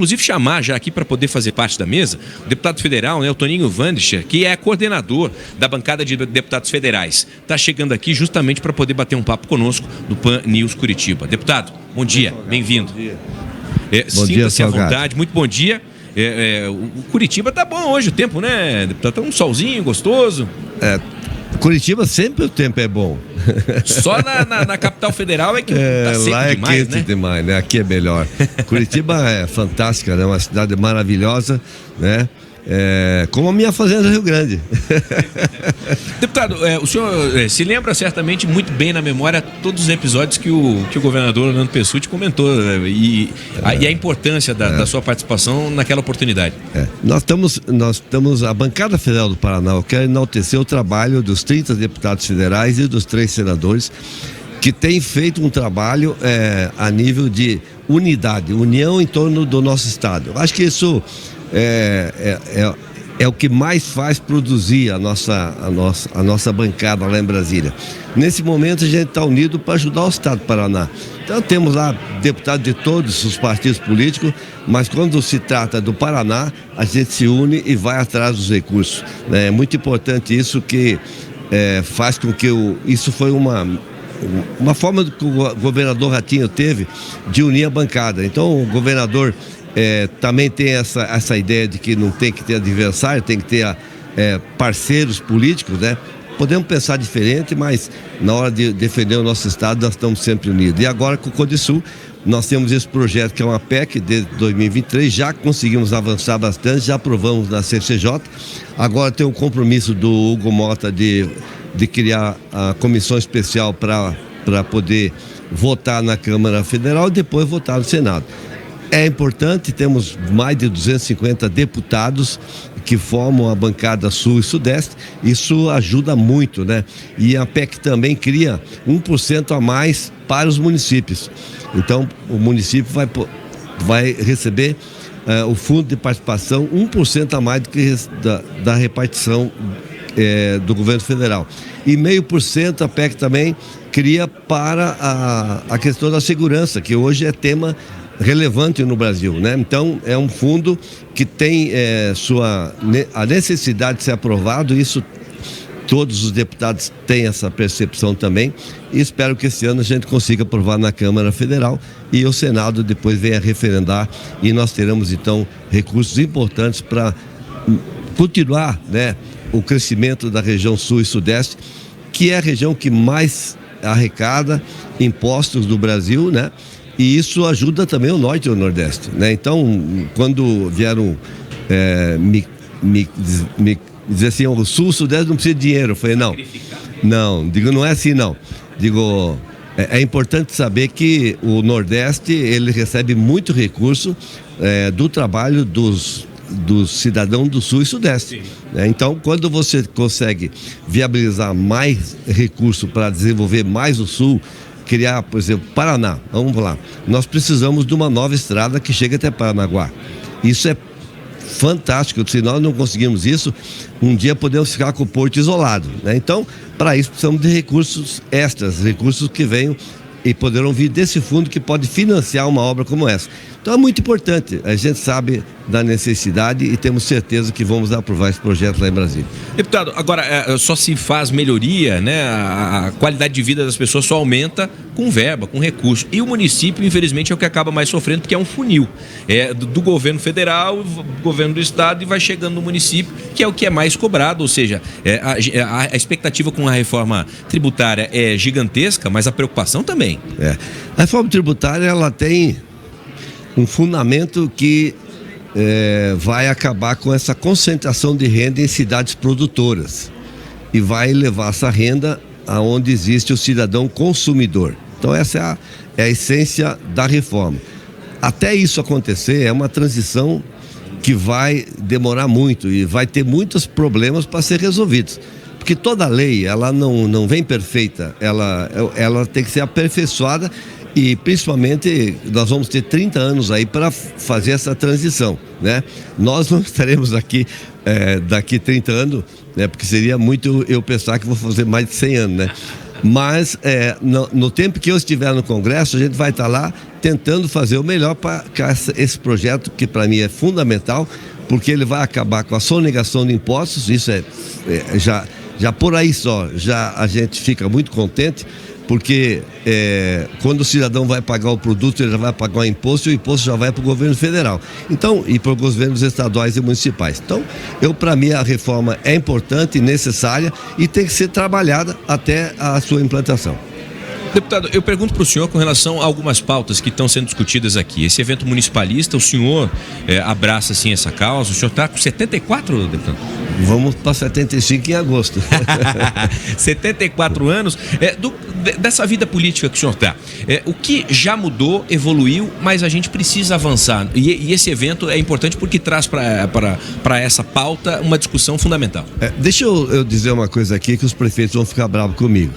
Inclusive chamar já aqui para poder fazer parte da mesa o deputado federal, né, o Toninho Wandricher, que é coordenador da bancada de deputados federais. Está chegando aqui justamente para poder bater um papo conosco do PAN News Curitiba. Deputado, bom dia, bem-vindo. Sinta-se à vontade, muito bom dia. O Curitiba tá bom hoje o tempo, né, deputado? Tá um solzinho gostoso. Curitiba sempre o tempo é bom. Só na capital federal é que tá seco lá é demais, quente, né? demais, né? Aqui é melhor. Curitiba é fantástica, né? Uma cidade maravilhosa, né? Como a minha fazenda Rio Grande. Deputado, o senhor se lembra certamente muito bem na memória todos os episódios que o governador Orlando Pessutti comentou, né? e a importância da sua participação naquela oportunidade. Nós estamos, a bancada federal do Paraná, eu quero enaltecer o trabalho dos 30 deputados federais e dos 3 senadores que têm feito um trabalho a nível de unidade, união em torno do nosso estado. Eu acho que isso é o que mais faz produzir a nossa bancada lá em Brasília. Nesse momento a gente está unido para ajudar o estado do Paraná. Então temos lá deputados de todos os partidos políticos, mas quando se trata do Paraná, a gente se une e vai atrás dos recursos. É muito importante isso, que faz com que isso foi uma forma que o governador Ratinho teve de unir a bancada. Então o governador também tem essa ideia de que não tem que ter adversário, tem que ter parceiros políticos, né? Podemos pensar diferente, mas na hora de defender o nosso estado nós estamos sempre unidos. E agora com o Codisul nós temos esse projeto que é uma PEC desde 2023, já conseguimos avançar bastante, já aprovamos na CCJ. Agora tem um compromisso do Hugo Mota de criar a comissão especial para poder votar na Câmara Federal e depois votar no Senado. É importante, temos mais de 250 deputados que formam a bancada Sul e Sudeste, isso ajuda muito, né? E a PEC também cria 1% a mais para os municípios. Então, o município vai receber o fundo de participação 1% a mais do que da repartição do governo federal. E 0,5% a PEC também cria para a questão da segurança, que hoje é tema relevante no Brasil, né? Então é um fundo que tem a necessidade de ser aprovado. Isso todos os deputados têm essa percepção também, e espero que esse ano a gente consiga aprovar na Câmara Federal e o Senado depois venha referendar, e nós teremos então recursos importantes para continuar, né, o crescimento da região Sul e Sudeste, que é a região que mais arrecada impostos do Brasil, né? E isso ajuda também o Norte e o Nordeste, né? Então, quando vieram me dizer assim, o Sul, o Sudeste não precisa de dinheiro, eu falei, não é assim não. Digo, é importante saber que o Nordeste, ele recebe muito recurso do trabalho dos cidadãos do Sul e Sudeste, né? Então, quando você consegue viabilizar mais recurso para desenvolver mais o Sul, criar, por exemplo, Paraná, vamos lá, nós precisamos de uma nova estrada que chegue até Paranaguá. Isso é fantástico. Se nós não conseguimos isso, um dia podemos ficar com o porto isolado, né? Então, para isso precisamos de recursos extras, recursos que venham e poderão vir desse fundo que pode financiar uma obra como essa. Então é muito importante, a gente sabe da necessidade e temos certeza que vamos aprovar esse projeto lá em Brasília. Deputado, agora só se faz melhoria, né? A qualidade de vida das pessoas só aumenta com verba, com recurso. E o município, infelizmente, é o que acaba mais sofrendo, porque é um funil. Do governo federal, governo do estado, e vai chegando no município, que é o que é mais cobrado. Ou seja, a expectativa com a reforma tributária é gigantesca, mas a preocupação também. A reforma tributária, ela tem um fundamento que vai acabar com essa concentração de renda em cidades produtoras e vai levar essa renda aonde existe o cidadão consumidor. Então essa é a essência da reforma. Até isso acontecer, é uma transição que vai demorar muito e vai ter muitos problemas para ser resolvidos, porque toda lei, ela não vem perfeita, ela tem que ser aperfeiçoada. E principalmente nós vamos ter 30 anos aí para fazer essa transição, né? Nós não estaremos aqui daqui 30 anos, né? Porque seria muito eu pensar que vou fazer mais de 100 anos, né? Mas no tempo que eu estiver no Congresso, a gente vai estar lá tentando fazer o melhor para esse projeto, que para mim é fundamental, porque ele vai acabar com a sonegação de impostos. Isso já por aí só, já a gente fica muito contente, porque quando o cidadão vai pagar o produto, ele já vai pagar o imposto, e o imposto já vai para o governo federal, então, e para os governos estaduais e municipais. Então, para mim, a reforma é importante e necessária e tem que ser trabalhada até a sua implantação. Deputado, eu pergunto para o senhor com relação a algumas pautas que estão sendo discutidas aqui. Esse evento municipalista, o senhor abraça assim essa causa? O senhor está com 74, deputado? Vamos para 75 em agosto. 74 anos. Dessa vida política que o senhor está, o que já mudou, evoluiu, mas a gente precisa avançar. E esse evento é importante porque traz para essa pauta uma discussão fundamental. Deixa eu dizer uma coisa aqui que os prefeitos vão ficar bravos comigo.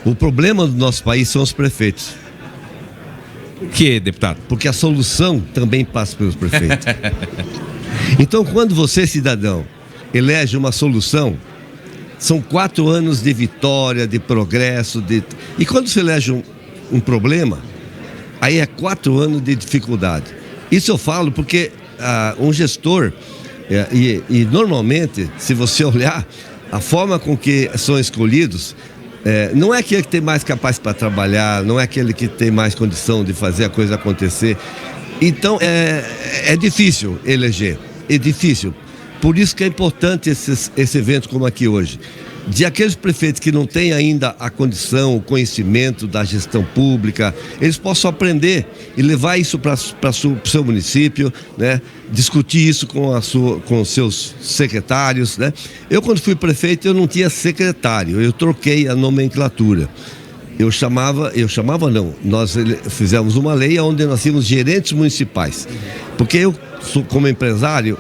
O problema do nosso país são os prefeitos. Por quê, deputado? Porque a solução também passa pelos prefeitos. Então, quando você, cidadão, elege uma solução, são 4 anos de vitória, de progresso, e quando você elege um problema, aí é 4 anos de dificuldade. Isso eu falo porque um gestor, e normalmente, se você olhar, a forma com que são escolhidos, não é aquele que tem mais capaz para trabalhar, não é aquele que tem mais condição de fazer a coisa acontecer. Então, é difícil eleger, é difícil. Por isso que é importante esse evento como aqui hoje. De aqueles prefeitos que não têm ainda a condição, o conhecimento da gestão pública, eles possam aprender e levar isso para o seu município, né? Discutir isso com os seus secretários, né? Eu, quando fui prefeito, eu não tinha secretário, eu troquei a nomenclatura. Nós fizemos uma lei onde nós tínhamos gerentes municipais, porque eu, como empresário,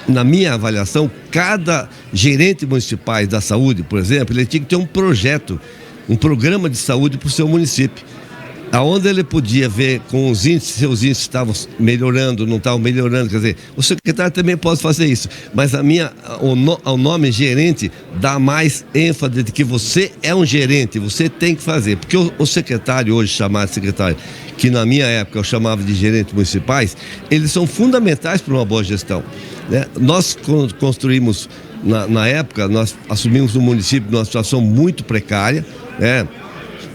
na minha avaliação, cada gerente municipal da saúde, por exemplo, ele tinha que ter um projeto, um programa de saúde para o seu município, aonde ele podia ver com os índices, seus índices estavam melhorando, não estavam melhorando. Quer dizer, o secretário também pode fazer isso, mas o nome gerente dá mais ênfase de que você é um gerente, você tem que fazer, porque o secretário hoje, chamado secretário, que na minha época eu chamava de gerentes municipais, eles são fundamentais para uma boa gestão, né? Nós construímos, na época, nós assumimos um município numa situação muito precária, né?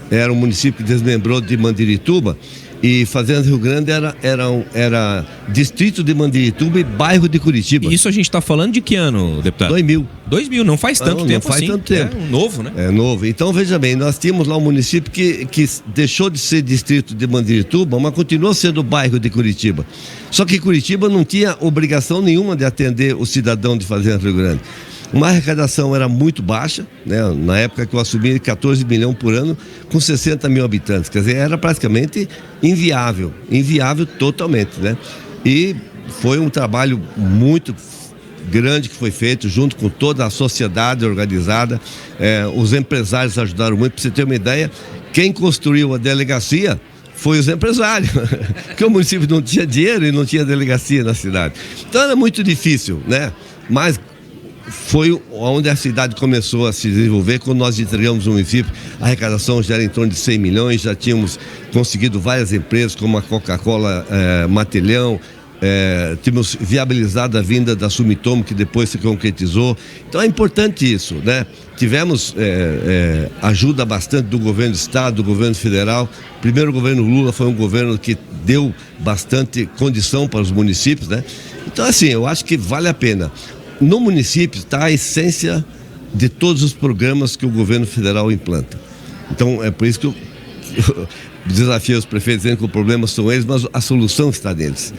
Era um município que desmembrou de Mandirituba, e Fazenda Rio Grande era distrito de Mandirituba e bairro de Curitiba. Isso a gente está falando de que ano, deputado? 2000. 2000, não faz tanto tempo assim. Não faz tanto tempo. É novo, né? É novo. Então, veja bem, nós tínhamos lá um município que deixou de ser distrito de Mandirituba, mas continuou sendo bairro de Curitiba. Só que Curitiba não tinha obrigação nenhuma de atender o cidadão de Fazenda Rio Grande. Uma arrecadação era muito baixa, né? Na época que eu assumi, 14 milhões por ano, com 60 mil habitantes. Quer dizer, era praticamente inviável totalmente, né? E foi um trabalho muito grande que foi feito junto com toda a sociedade organizada. Os empresários ajudaram muito. Para você ter uma ideia, quem construiu a delegacia foi os empresários, porque o município não tinha dinheiro e não tinha delegacia na cidade. Então era muito difícil, né? Mas foi onde a cidade começou a se desenvolver. Quando nós entregamos o município, a arrecadação já era em torno de 100 milhões, já tínhamos conseguido várias empresas, como a Coca-Cola Matilhão, tínhamos viabilizado a vinda da Sumitomo, que depois se concretizou. Então é importante isso, né? Tivemos ajuda bastante do governo do estado, do governo federal. Primeiro, o governo Lula foi um governo que deu bastante condição para os municípios, né? Então, assim, eu acho que vale a pena. No município está a essência de todos os programas que o governo federal implanta. Então, é por isso que eu desafio os prefeitos, dizendo que o problema são eles, mas a solução está neles.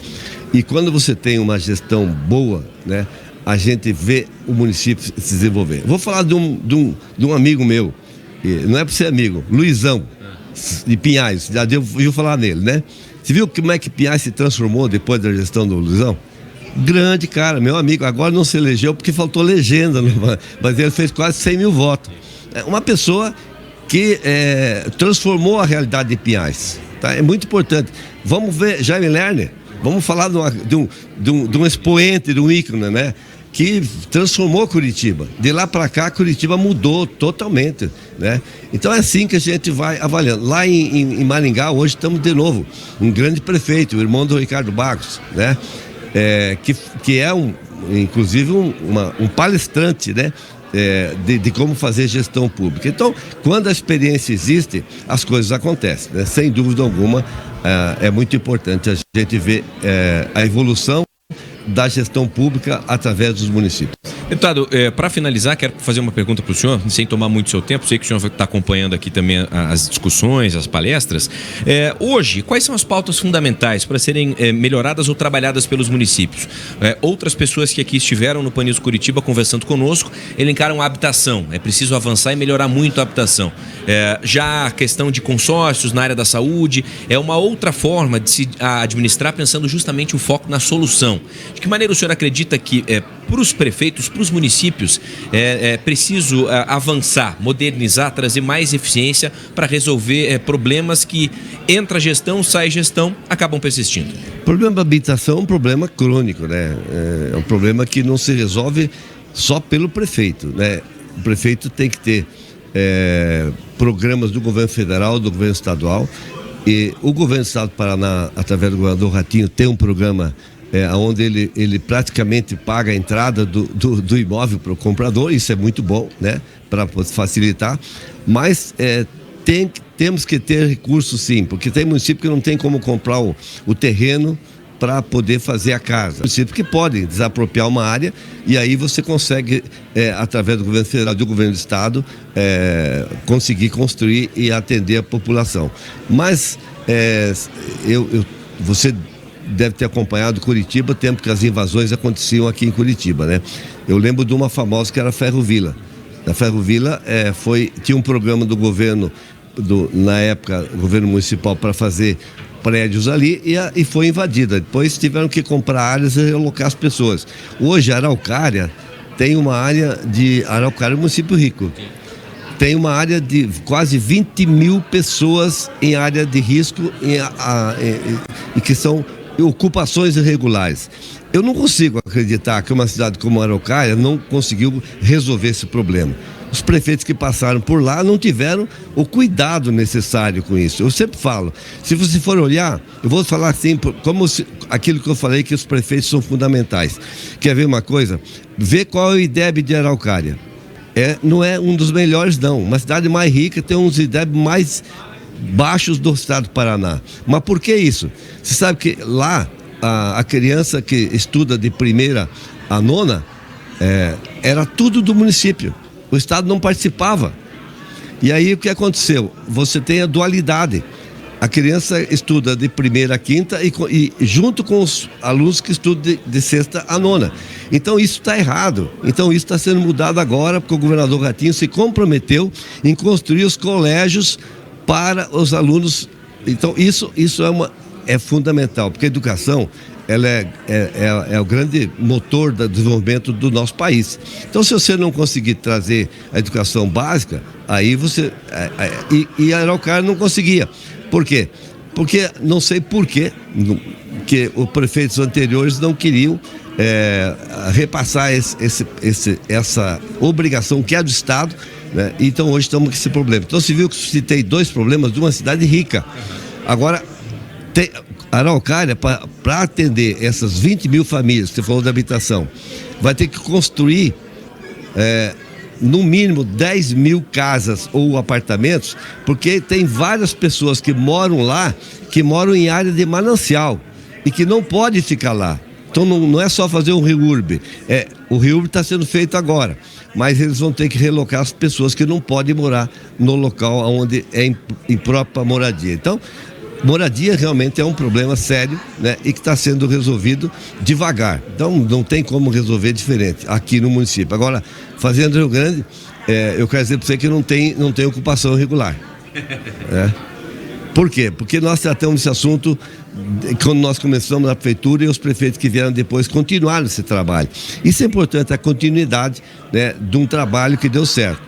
E quando você tem uma gestão boa, né, a gente vê o município se desenvolver. Vou falar de um amigo meu, não é para ser amigo, Luizão, de Pinhais, já ouviu falar nele, né? Você viu como é que Pinhais se transformou depois da gestão do Luizão? Grande cara, meu amigo, agora não se elegeu porque faltou legenda, mas ele fez quase 100 mil votos. Uma pessoa que transformou a realidade de Pinhais, tá? É muito importante. Vamos ver Jaime Lerner, vamos falar de um expoente, de um ícone, né? que transformou Curitiba. De lá para cá, Curitiba mudou totalmente, né? Então é assim que a gente vai avaliando. Lá em Maringá, hoje estamos de novo, um grande prefeito, o irmão do Ricardo Barros, né? Que é inclusive um palestrante, né? De como fazer gestão pública. Então, quando a experiência existe, as coisas acontecem, né? Sem dúvida alguma, é muito importante a gente ver a evolução da gestão pública através dos municípios. Deputado, para finalizar, quero fazer uma pergunta para o senhor, sem tomar muito seu tempo. Sei que o senhor está acompanhando aqui também as discussões, as palestras. Hoje, quais são as pautas fundamentais para serem melhoradas ou trabalhadas pelos municípios? Outras pessoas que aqui estiveram no Pan News Curitiba conversando conosco, elencaram a habitação. É preciso avançar e melhorar muito a habitação. Já a questão de consórcios na área da saúde é uma outra forma de se administrar, pensando justamente o foco na solução. De que maneira o senhor acredita que para os prefeitos, para os municípios, é preciso avançar, modernizar, trazer mais eficiência para resolver problemas que entra gestão, sai gestão, acabam persistindo? O problema da habitação é um problema crônico, né? É um problema que não se resolve só pelo prefeito, né? O prefeito tem que ter programas do governo federal, do governo estadual, e o governo do estado do Paraná, através do governador Ratinho, tem um programa onde ele praticamente paga a entrada do imóvel para o comprador. Isso é muito bom, né? Para facilitar, mas temos que ter recursos, sim, porque tem município que não tem como comprar o terreno para poder fazer a casa. Município que podem desapropriar uma área e aí você consegue, através do governo federal e do governo do estado, conseguir construir e atender a população. Mas você deve ter acompanhado Curitiba, tempo que as invasões aconteciam aqui em Curitiba, né? Eu lembro de uma famosa que era a Ferrovila. Na Ferrovila tinha um programa do governo, na época, o governo municipal, para fazer prédios ali e foi invadida. Depois tiveram que comprar áreas e realocar as pessoas. Hoje, Araucária tem uma área de... Araucária é um município rico. Tem uma área de quase 20 mil pessoas em área de risco e que são ocupações irregulares. Eu não consigo acreditar que uma cidade como Araucária não conseguiu resolver esse problema. Os prefeitos que passaram por lá não tiveram o cuidado necessário com isso. Eu sempre falo, se você for olhar, eu vou falar assim, aquilo que eu falei, que os prefeitos são fundamentais. Quer ver uma coisa? Vê qual é o IDEB de Araucária. Não é um dos melhores, não. Uma cidade mais rica tem uns IDEB mais baixos do estado do Paraná. Mas por que isso? Você sabe que lá a criança que estuda de primeira a nona era tudo do município. O estado não participava. E aí o que aconteceu? Você tem a dualidade. A criança estuda de primeira a quinta e junto com os alunos que estudam de sexta a nona. Então isso está errado. Então isso está sendo mudado agora, porque o governador Ratinho se comprometeu em construir os colégios para os alunos. Então isso é fundamental, porque a educação ela é o grande motor do desenvolvimento do nosso país. Então, se você não conseguir trazer a educação básica, aí você... E a Araucária não conseguia. Por quê? Porque, não sei por quê, que os prefeitos anteriores não queriam repassar essa obrigação que é do Estado, né? Então, hoje estamos com esse problema. Então, você viu que eu citei dois problemas de uma cidade rica. Agora, Araucária, para atender essas 20 mil famílias, que você falou da habitação, vai ter que construir no mínimo 10 mil casas ou apartamentos, porque tem várias pessoas que moram lá, que moram em área de manancial e que não pode ficar lá. Então não é só fazer um REURB, o REURB está sendo feito agora, mas eles vão ter que relocar as pessoas que não podem morar no local onde é imprópria moradia. Então, moradia realmente é um problema sério, né, e que está sendo resolvido devagar. Então não tem como resolver diferente aqui no município. Agora, Fazenda Rio Grande, eu quero dizer para você que não tem ocupação irregular. Por quê? Porque nós tratamos esse assunto quando nós começamos na prefeitura e os prefeitos que vieram depois continuaram esse trabalho. Isso é importante, a continuidade, né, de um trabalho que deu certo.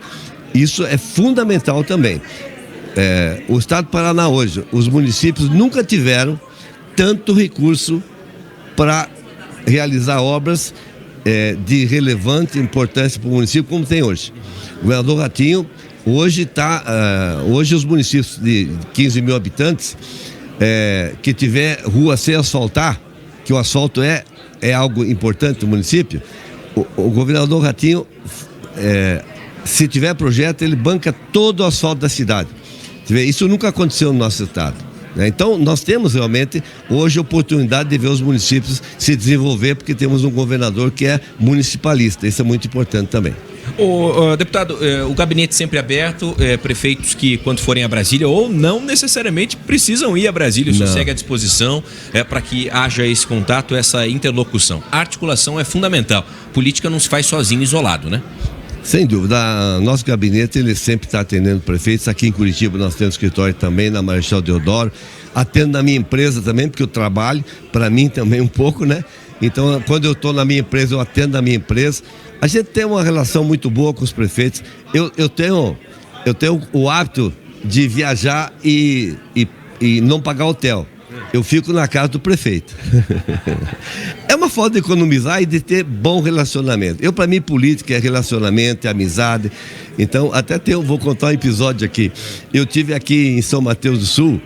Isso é fundamental também. O estado do Paraná hoje, os municípios nunca tiveram tanto recurso para realizar obras de relevante importância para o município, como tem hoje. O governador Ratinho, hoje os municípios de 15 mil habitantes, que tiver rua sem asfaltar, que o asfalto é algo importante no município, o governador Ratinho, se tiver projeto, ele banca todo o asfalto da cidade. Isso nunca aconteceu no nosso estado. Então, nós temos realmente hoje a oportunidade de ver os municípios se desenvolver, porque temos um governador que é municipalista. Isso é muito importante também. Deputado, o gabinete sempre aberto, prefeitos que quando forem a Brasília ou não necessariamente precisam ir a Brasília, isso segue à disposição para que haja esse contato, essa interlocução. A articulação é fundamental. Política não se faz sozinho, isolado, né? Sem dúvida, nosso gabinete ele sempre está atendendo prefeitos. Aqui em Curitiba nós temos escritório também, na Marechal Deodoro. Atendo na minha empresa também, porque eu trabalho, para mim também um pouco, né? Então, quando eu estou na minha empresa, eu atendo na minha empresa. A gente tem uma relação muito boa com os prefeitos. Eu tenho o hábito de viajar e não pagar hotel. Eu fico na casa do prefeito. É uma forma de economizar e de ter bom relacionamento. Para mim, política é relacionamento, é amizade. Então, vou contar um episódio aqui. Eu tive aqui em São Mateus do Sul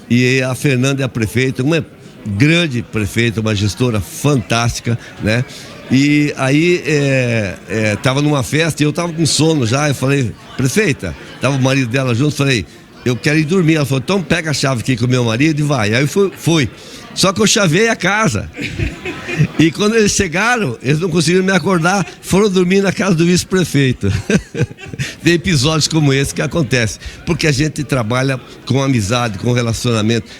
e a Fernanda é a prefeita, uma grande prefeita, uma gestora fantástica, né? E aí estava numa festa e eu estava com sono já. Eu falei, prefeita, estava o marido dela junto, falei, eu quero ir dormir. Ela falou, então pega a chave aqui com o meu marido e vai. Aí fui. Só que eu chavei a casa. E quando eles chegaram, eles não conseguiram me acordar, foram dormir na casa do vice-prefeito. Tem episódios como esse que acontecem, porque a gente trabalha com amizade, com relacionamento.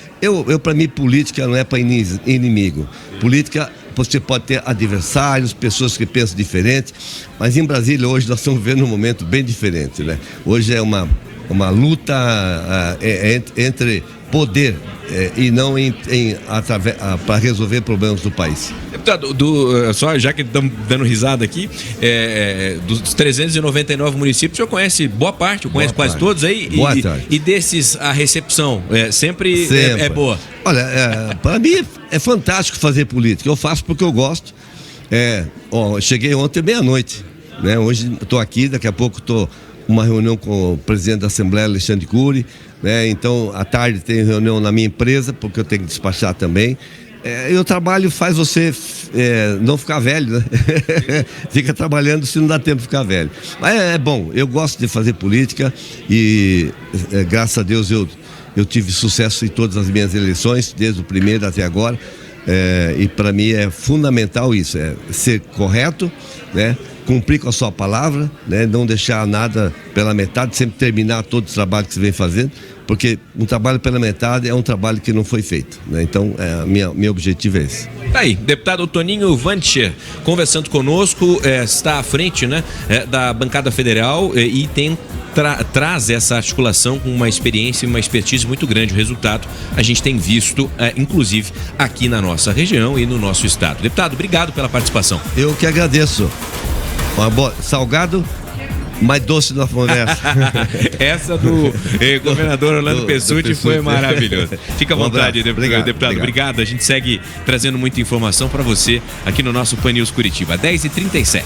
Para mim, política não é para inimigo. Política, você pode ter adversários, pessoas que pensam diferente, mas em Brasília hoje nós estamos vivendo um momento bem diferente, né? Hoje é uma luta entre poder e não para resolver problemas do país. Deputado, só já que estamos dando risada aqui, dos 399 municípios, o senhor conhece boa parte, conhece quase todos aí? E desses, a recepção sempre. É boa? Olha, para mim é fantástico fazer política. Eu faço porque eu gosto. Cheguei ontem meia-noite, né? Hoje estou aqui, daqui a pouco estou uma reunião com o presidente da Assembleia, Alexandre Cury, né? Então, à tarde tem reunião na minha empresa, porque eu tenho que despachar também. E o trabalho faz você não ficar velho, né? Fica trabalhando se não dá tempo de ficar velho. Mas é bom, eu gosto de fazer política e, graças a Deus, eu tive sucesso em todas as minhas eleições, desde o primeiro até agora. E para mim é fundamental isso, ser correto, né? Cumprir com a sua palavra, né? Não deixar nada pela metade, sempre terminar todo o trabalho que você vem fazendo, porque um trabalho pela metade é um trabalho que não foi feito, né? Então, meu objetivo é esse. Tá aí, deputado Toninho Wandcher conversando conosco, está à frente, né, da bancada federal e traz essa articulação com uma experiência e uma expertise muito grande. O resultado a gente tem visto, inclusive, aqui na nossa região e no nosso estado. Deputado, obrigado pela participação. Eu que agradeço. Salgado, mais doce na conversa. Essa do governador Orlando Pessutti foi maravilhosa. Fica à vontade, deputado. Obrigado. A gente segue trazendo muita informação para você aqui no nosso Pan News Curitiba. 10h37.